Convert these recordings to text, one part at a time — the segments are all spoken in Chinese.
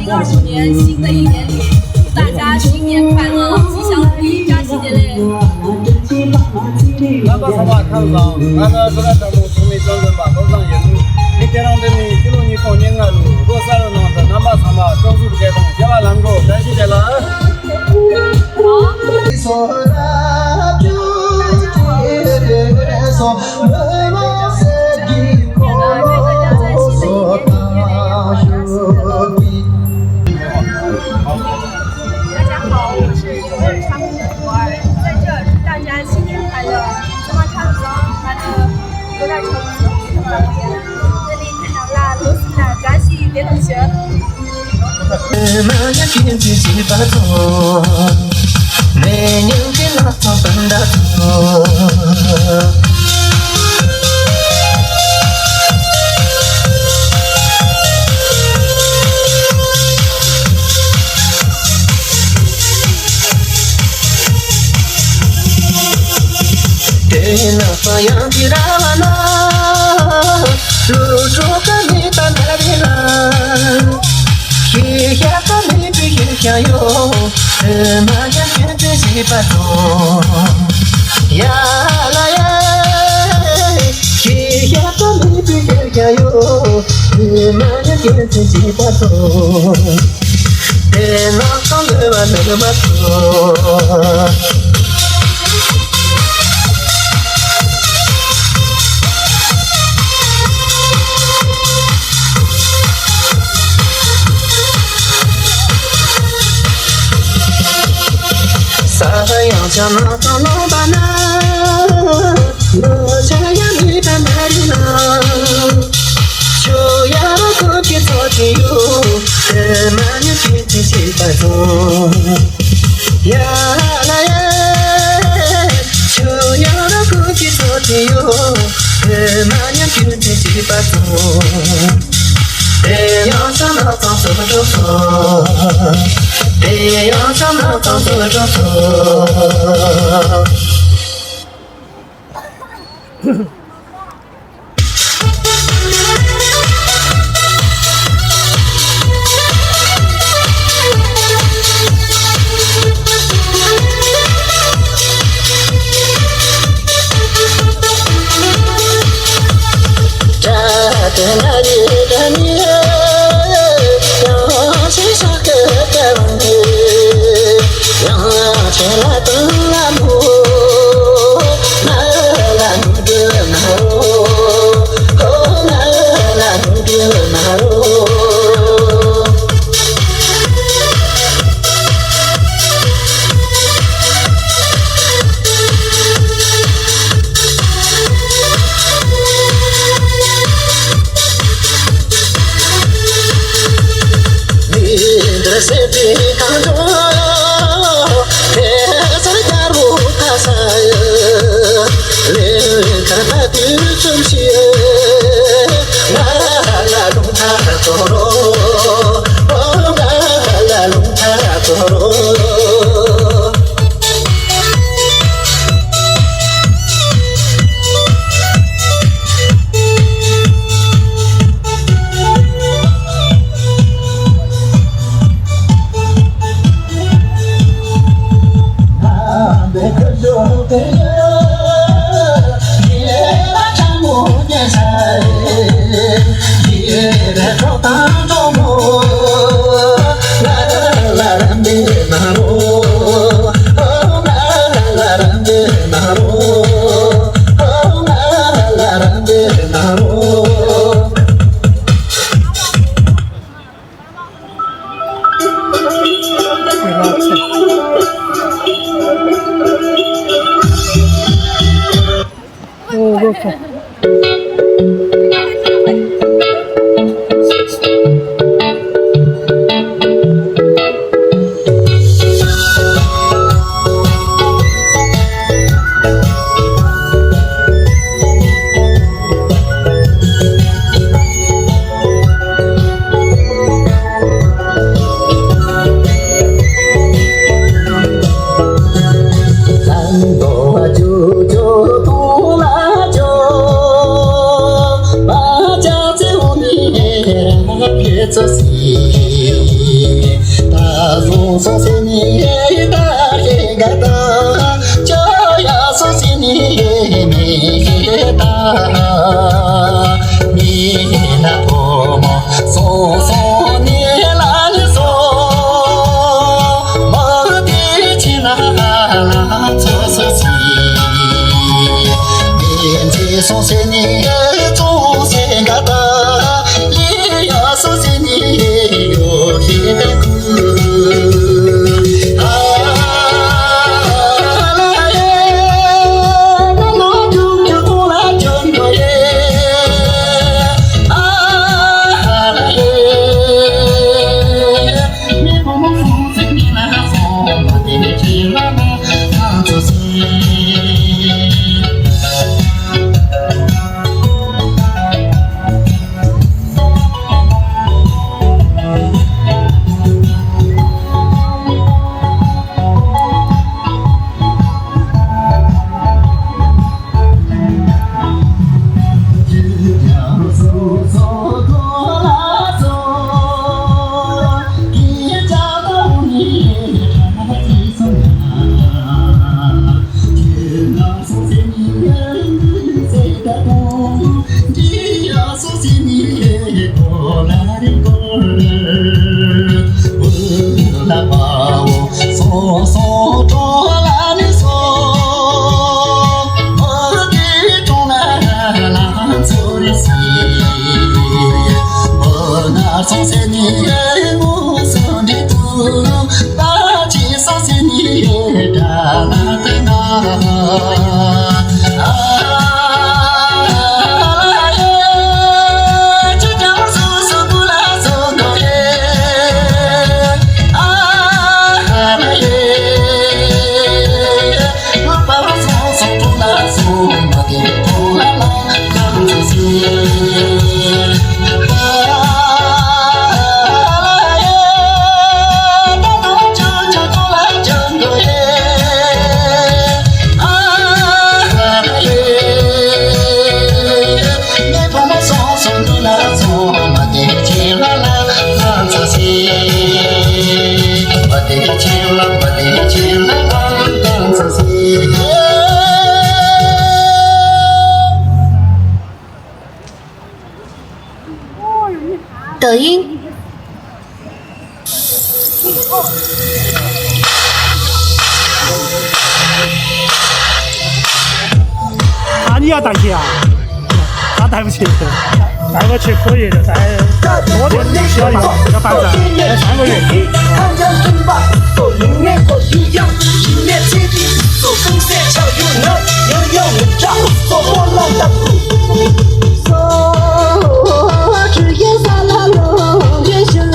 2020年新的一年里，祝大家新年快乐，吉祥如意，扎西杰嘞！나가 사바 탕상 나가 그라 담고 숨이 정전 바 도상 예수 니테랑 데니 킬로니 코닝아루 로사로 나다 남바 사마 정수 개동 제발 남고 다시 제라 소라 주에서 무엇을 기고서 다슈비 大家好，我是周日昌的博二，在这祝大家新年快乐，这么唱歌，把这有点成绩，这里看到了罗斯娜扎西别同学。 마냥 김치지 봐도 내년 지나서 ಬಂ다도 대나서 양지라와나 루주가 니다 나리나 기야가 미비기야요 마냥 견디지 봐도 야라야 기야가 미비기야요 마냥 견디지 봐도 대나서 너와 내가 맞고 사양자나 떠나바나 너자야 미다 말이나 저야라 그렇게 터지요 그만이 기티지 봐도 야라야 저야라 그렇게 터지요 그만이 기티지 봐도 대여자 나도 들어줘 대여자 나도 들어줘 소 소신이 다리가다 저야 소신이 미다 미나 보모 소소니 라니소 머디 지나라 소소시 민지 소신이 조생가다 이야 소신이 요히베쿠抖音。 아니야 당시야 나 닮으시 닮으시可以的咱多点需要这个班长来3个月看人生吧做永远做一样一面接地做风险巧又能又有能照做我老的只言洒拉龙原是垃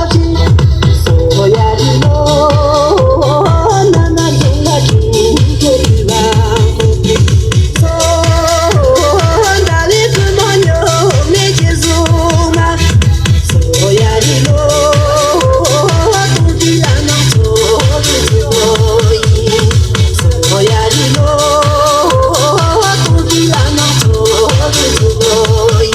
圾所呀的龙那那用了今天的晚哪里子么牛没结束嘛所呀的龙冬季让能做的做一所呀的龙冬季让能做的做一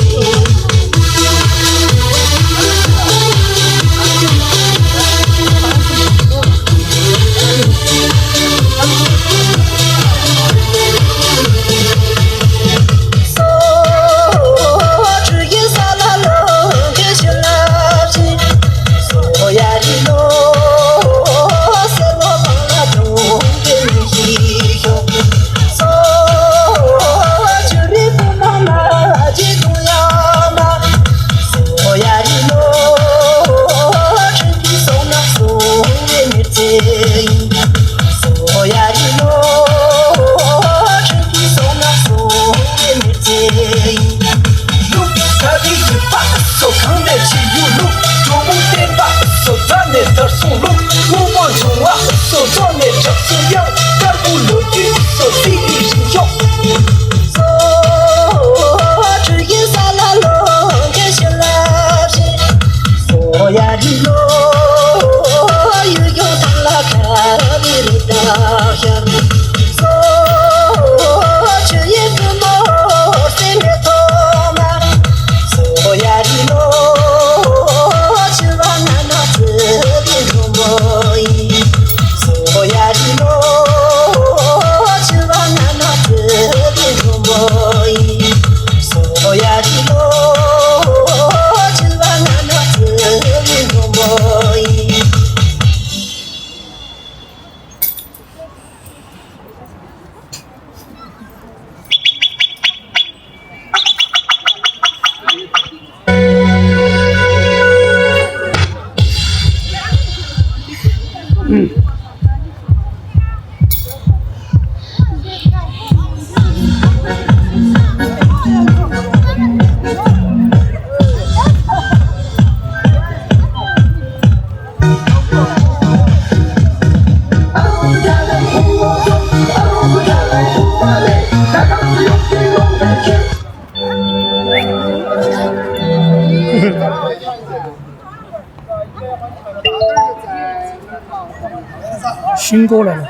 新过来了。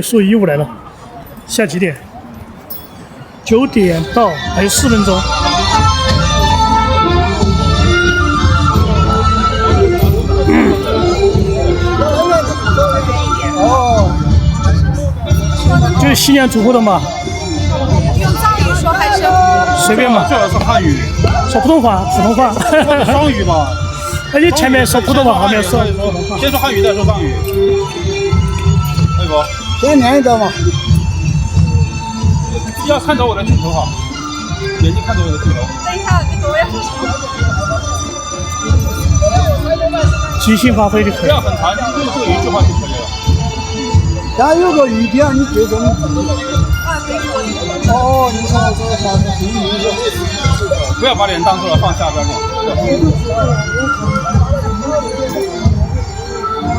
说义乌来了，下几点？9点到，还有4分钟。就是西安主播的嘛。用藏语说还是？随便嘛。这是汉语，说普通话，普通话。双语嘛。那你前面说普通话，后面说。先说汉语，再说藏语。那个。先念一个嘛。要看着我的镜头哈，眼睛看着我的镜头。等一下，我要说什么？即兴发挥就可以。不要很长，就一句话就可以了。但有个语点，你对着你。哦，你看我这个啥子？不要把脸当出来，放下边练。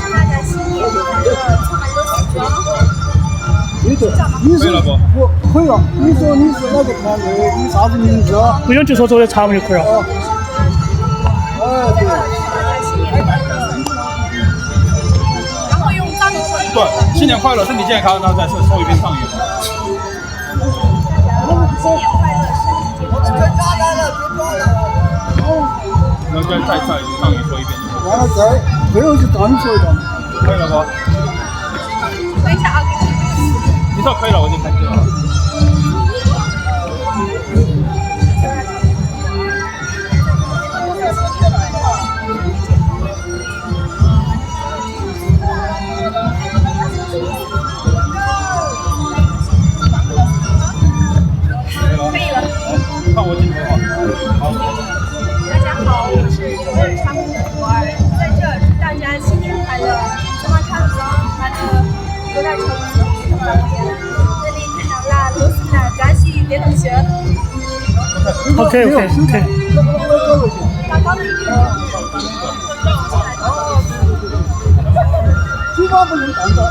大家新年快乐，充满着喜装。对的，你是我可以了。你说你是哪个团队？你啥子名字？不用就说作为茶嘛就可以了。对。然后用藏语说。对，新年快乐，身体健康，然后再说一遍藏语。新年快乐，身体健康。然后再藏语说一遍。完了再最后就藏语说一遍。可以了不？等一下啊。你说可以了，我就开始了。可以了。看我镜头哈。好。大家好，我是周日昌虎儿，在这祝大家新年快乐，咱们看早，把那个有点成绩。这里看到了罗斯的扎西语电动车。OK。刚刚的一个。嘴巴不能干到啊。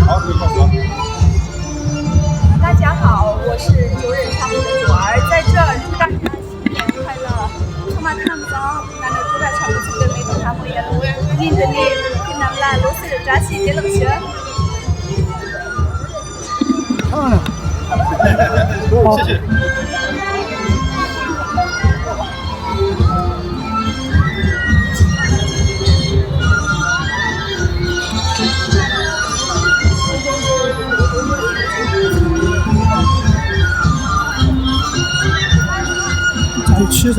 好，可以开始。大家好，我是周日昌虎的果儿，在这祝大家新年快乐，充满看早，拿着祝大家不从的美东他们也路，您这里看到了罗斯的扎西语电动车。漂亮，谢谢。再去噻。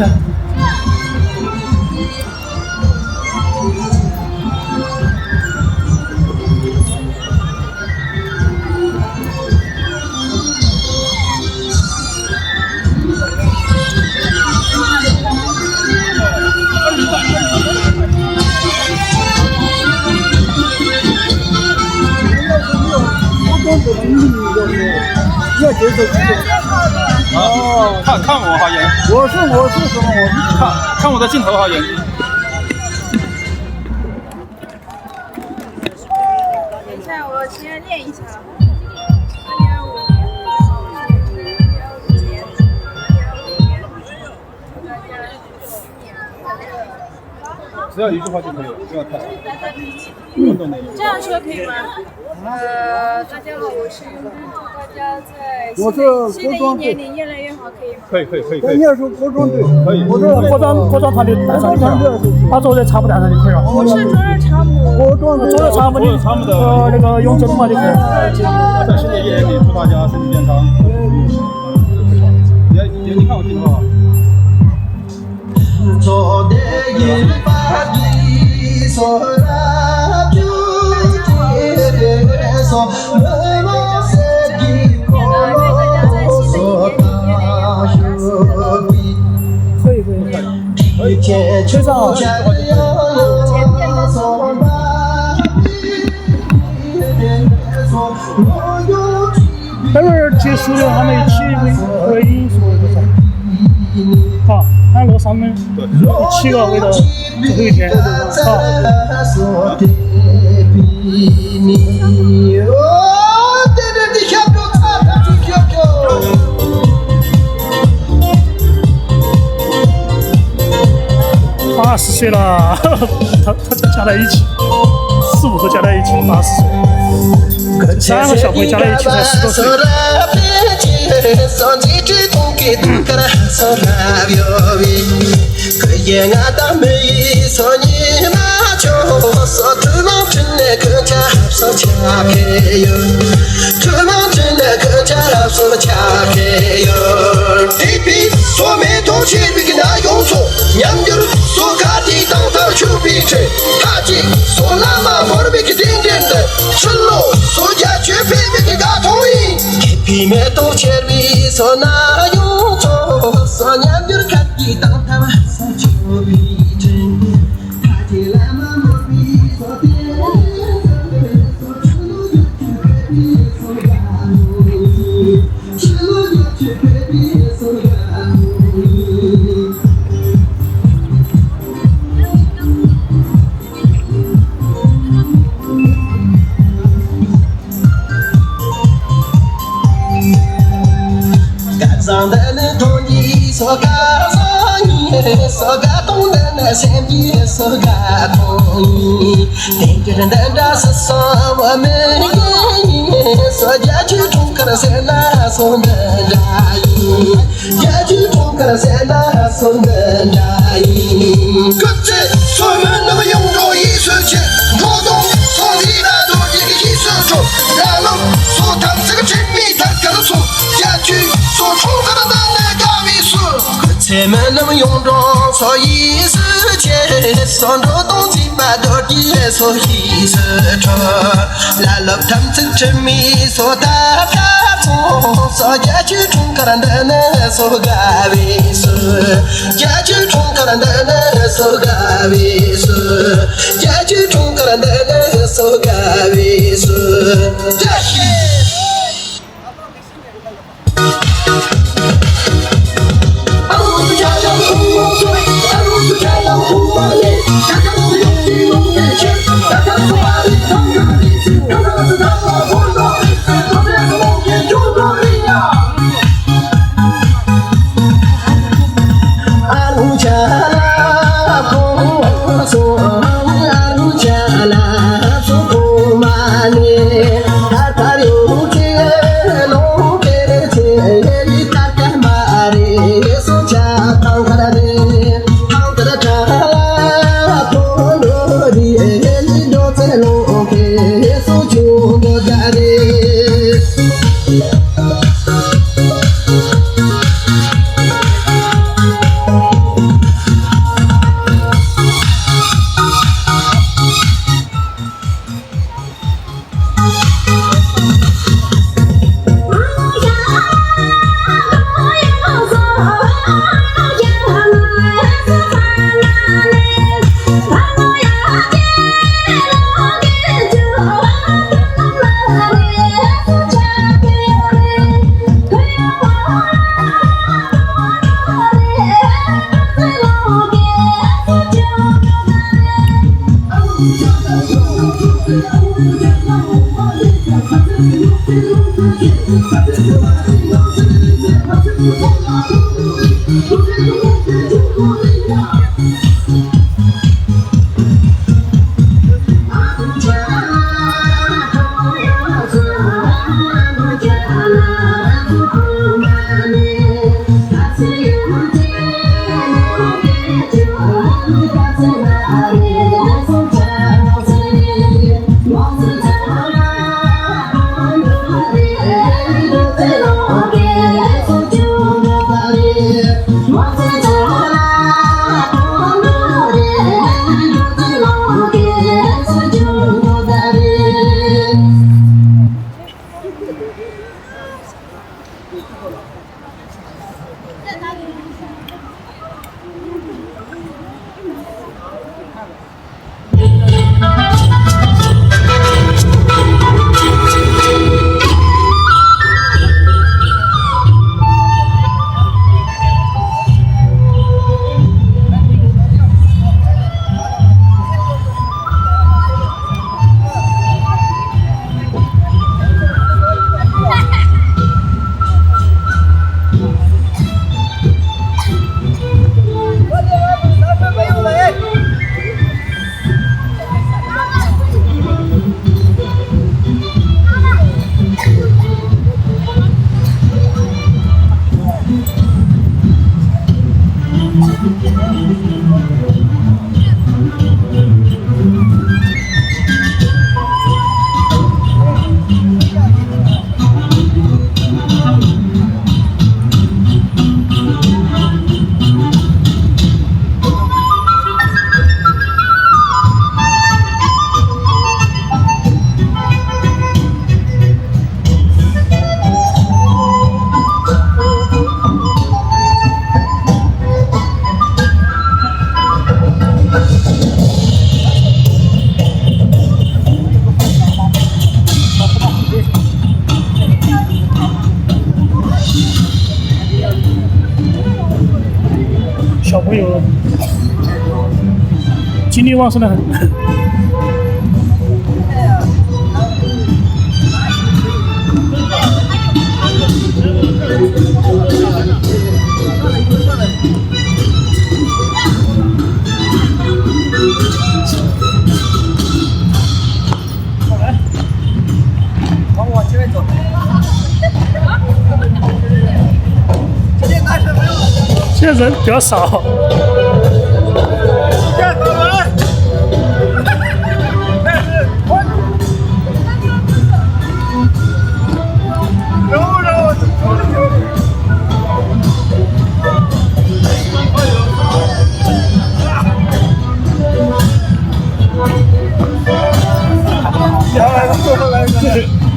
要接受哦，看我哈眼，我是什么？看我的镜头哈眼睛。等一下，我先练一下。只要一句话就可以了，不要太长。这样说可以吗？大家好，我是永祝大家在新的一年里越来越好，可以吗？可以。你要说国装队，可以。国装团队带上就可以了，把昨日茶布带上就可以了。我是昨日茶姆。昨日茶布的那个永正嘛就可以了。在新的一年里，祝大家身体健康。你看我镜头啊。可以，吹上好。待会儿结束了，他们一起。回音所有的在。好，安罗上面7个味道最后一天。好。80岁了，他加在一起，4、5个加在一起80岁，3个小朋友加在一起才10多岁。小朋友精力旺盛的很。往我这边走。今天男生没有。现在人比较少。这走人。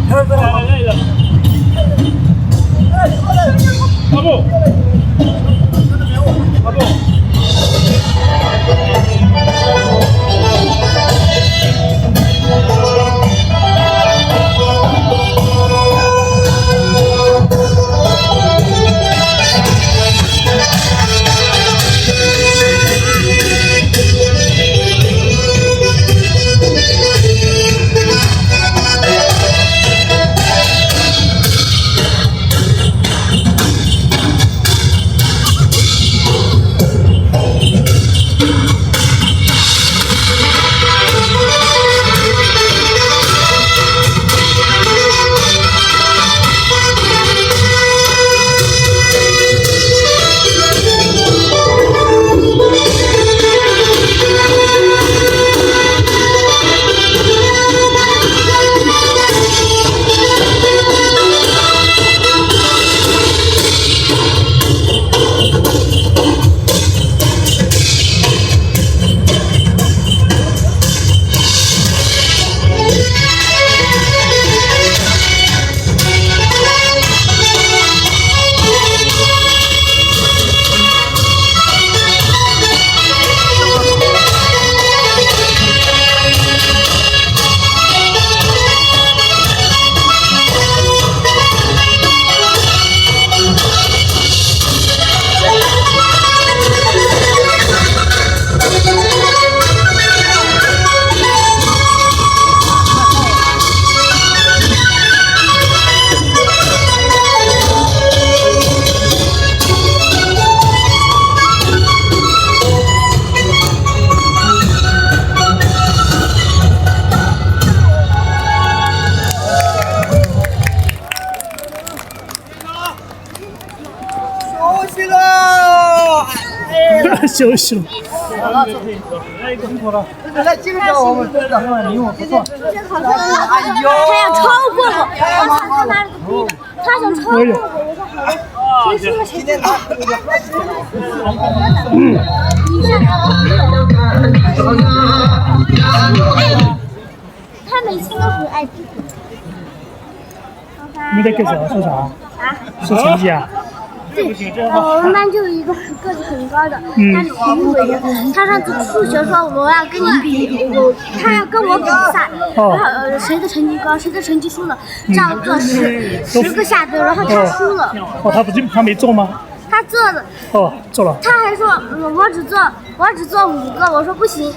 阿布，阿布。休息了。来，这个时候我们这个离我不错。他想超过我，他想超过我，我说好的，谁说谁对的？他每次都很爱这个。你在干啥？说啥？啊？说成绩啊？对，我们班就有一个个子很高的，他是评委员，他上次数学说我要跟你比，他要跟我比赛，然后谁的成绩高，谁的成绩输了，这样做10个下蹲，然后他输了。哦，他没做吗？他做了。哦，做了。他还说我只做5个，我说不行，